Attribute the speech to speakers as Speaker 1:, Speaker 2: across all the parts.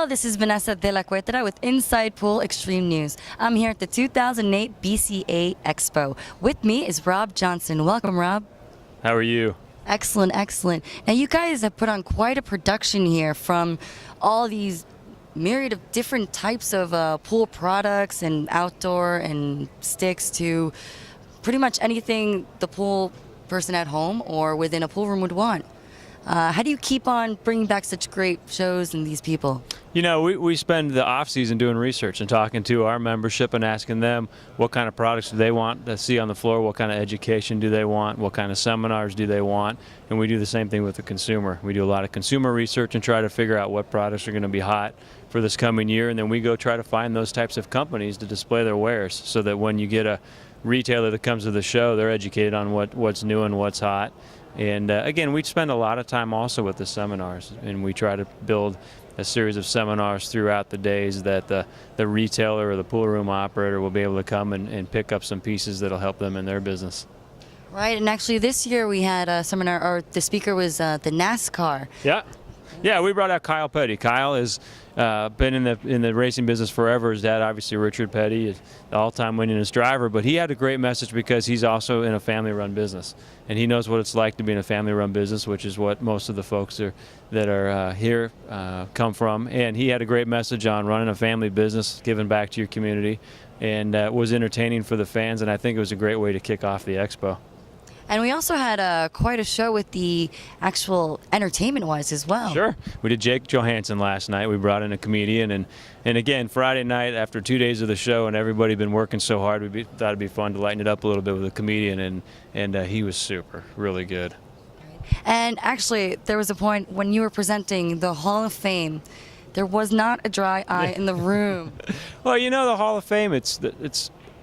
Speaker 1: Hello, this is Vanessa de la Cuetra with Inside Pool Extreme News. I'm here at the 2008 BCA Expo. With me is Rob Johnson. Welcome, Rob.
Speaker 2: How are you?
Speaker 1: Excellent, excellent. Now, you guys have put on quite a production here, from all these myriad of different types of pool products and outdoor and sticks to pretty much anything the pool person at home or within a pool room would want. How do you keep on bringing back such great shows and these people?
Speaker 2: You know, we spend the off season doing research and talking to our membership and asking them what kind of products do they want to see on the floor, what kind of education do they want, what kind of seminars do they want, and we do the same thing with the consumer. We do a lot of consumer research and try to figure out what products are going to be hot for this coming year, and then we go try to find those types of companies to display their wares so that when you get a retailer that comes to the show, they're educated on what's new and what's hot. And again, we spend a lot of time also with the seminars, and we try to build a series of seminars throughout the days that the retailer or the pool room operator will be able to come and pick up some pieces that'll help them in their business.
Speaker 1: Right, and actually this year we had a seminar, or the speaker was the NASCAR.
Speaker 2: Yeah, we brought out Kyle Petty. Kyle has been in the racing business forever. His dad, obviously, Richard Petty, is the all-time winningest driver, but he had a great message because he's also in a family-run business, and he knows what it's like to be in a family-run business, which is what most of the folks that are here come from. And he had a great message on running a family business, giving back to your community, and was entertaining for the fans, and I think it was a great way to kick off the Expo.
Speaker 1: And we also had quite a show with the actual entertainment-wise as well.
Speaker 2: Sure. We did Jake Johansson last night. We brought in a comedian. And again, Friday night, after 2 days of the show and everybody been working so hard, we thought it'd be fun to lighten it up a little bit with a comedian. And he was super, really good.
Speaker 1: And actually, there was a point when you were presenting the Hall of Fame, there was not a dry eye in the room.
Speaker 2: Well, you know, the Hall of Fame, it's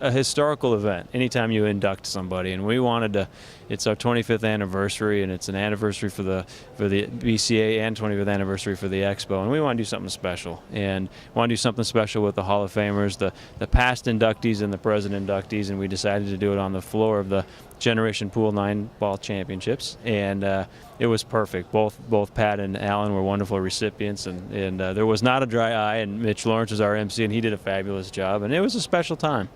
Speaker 2: a historical event anytime you induct somebody, and we wanted to. It's our 25th anniversary, and it's an anniversary for the BCA and 25th anniversary for the Expo, and we want to do something special, and want to do something special with the Hall of Famers, the past inductees and the present inductees, and we decided to do it on the floor of the Generation Pool 9-ball championships, and it was perfect. Both Pat and Alan were wonderful recipients, and there was not a dry eye, and Mitch Lawrence was our MC, and he did a fabulous job, and it was a special time.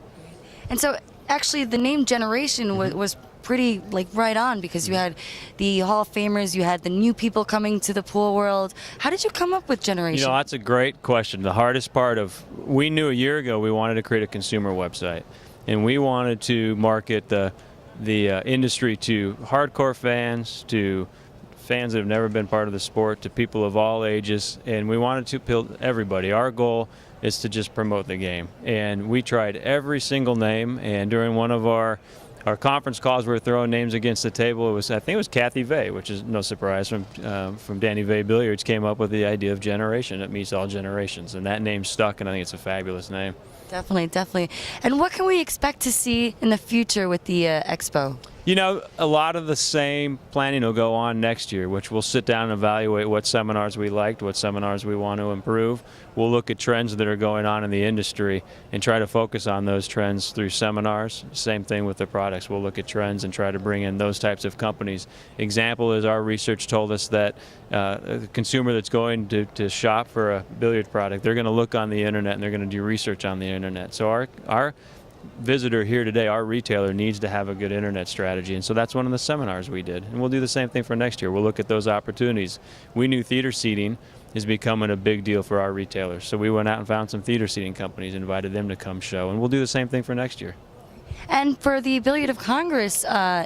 Speaker 1: And so, actually, the name Generation was pretty right on, because you had the Hall of Famers, you had the new people coming to the pool world. How did you come up with Generation?
Speaker 2: You know, that's a great question. The hardest part we knew a year ago we wanted to create a consumer website, and we wanted to market the industry to hardcore fans, to fans that have never been part of the sport, to people of all ages, and we wanted to appeal to everybody. Our goal is to just promote the game, and we tried every single name, and during one of our conference calls we were throwing names against the table. I think it was Kathy Vey, which is no surprise, from Danny Vey Billiards, came up with the idea of Generation. It meets all generations, and that name stuck, and I think it's a fabulous name.
Speaker 1: Definitely, definitely. And what can we expect to see in the future with the Expo?
Speaker 2: You know, a lot of the same planning will go on next year, which we'll sit down and evaluate what seminars we liked, what seminars we want to improve. We'll look at trends that are going on in the industry and try to focus on those trends through seminars. Same thing with the products. We'll look at trends and try to bring in those types of companies. Example is our research told us that a consumer that's going to shop for a billiard product, they're going to look on the internet and they're going to do research on the internet. So our visitor here today, our retailer, needs to have a good internet strategy, and so that's one of the seminars we did, and we'll do the same thing for next year. We'll look at those opportunities. We knew theater seating is becoming a big deal for our retailers, so we went out and found some theater seating companies, invited them to come show, and we'll do the same thing for next year.
Speaker 1: And for the Billiard of Congress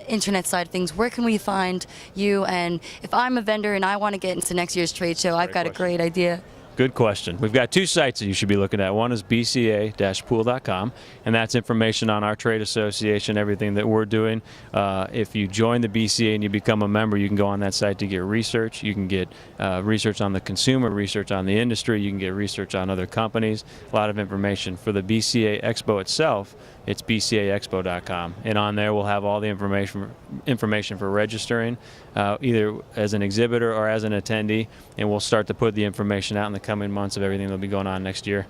Speaker 1: internet side of things, where can we find you? And if I'm a vendor and I want to get into next year's trade show, I've got a great idea.
Speaker 2: Good question. We've got two sites that you should be looking at. One is bca-pool.com, and that's information on our trade association, everything that we're doing. If you join the BCA and you become a member, you can go on that site to get research. You can get research on the consumer, research on the industry. You can get research on other companies, a lot of information. For the BCA Expo itself, it's bcaexpo.com, and on there we'll have all the information for registering, either as an exhibitor or as an attendee, and we'll start to put the information out in the coming months of everything that'll be going on next year.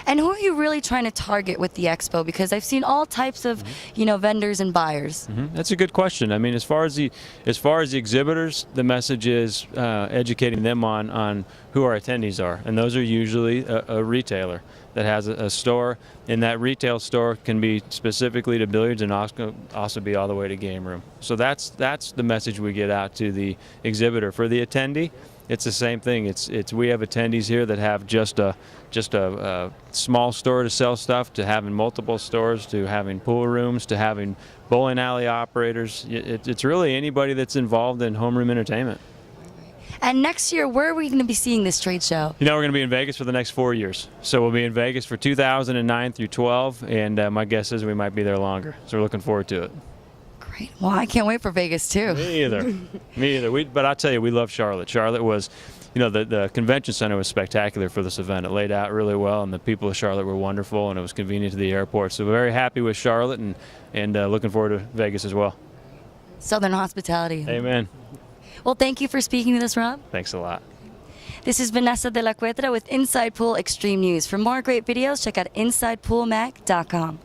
Speaker 1: And who are you really trying to target with the expo? Because I've seen all types of, vendors and buyers.
Speaker 2: That's a good question. I mean, as far as the exhibitors, the message is educating them on who our attendees are, and those are usually a retailer that has a store, and that retail store can be specifically to billiards and also be all the way to game room. So that's the message we get out to the exhibitor. For the attendee, it's the same thing. It's we have attendees here that have just a small store to sell stuff, to having multiple stores, to having pool rooms, to having bowling alley operators. It's really anybody that's involved in homeroom entertainment.
Speaker 1: And next year, where are we going to be seeing this trade show?
Speaker 2: We're going to be in Vegas for the next 4 years. So we'll be in Vegas for 2009 through 12, and my guess is we might be there longer. So we're looking forward to it.
Speaker 1: Great. Well, I can't wait for Vegas too.
Speaker 2: Me either. Me either. But I'll tell you, we love Charlotte. Charlotte was, the convention center was spectacular for this event. It laid out really well, and the people of Charlotte were wonderful, and it was convenient to the airport. So we're very happy with Charlotte, and looking forward to Vegas as well.
Speaker 1: Southern hospitality.
Speaker 2: Amen.
Speaker 1: Well, thank you for speaking to us, Rob.
Speaker 2: Thanks a lot.
Speaker 1: This is Vanessa de la Cuetra with Inside Pool Extreme News. For more great videos, check out InsidePoolMag.com.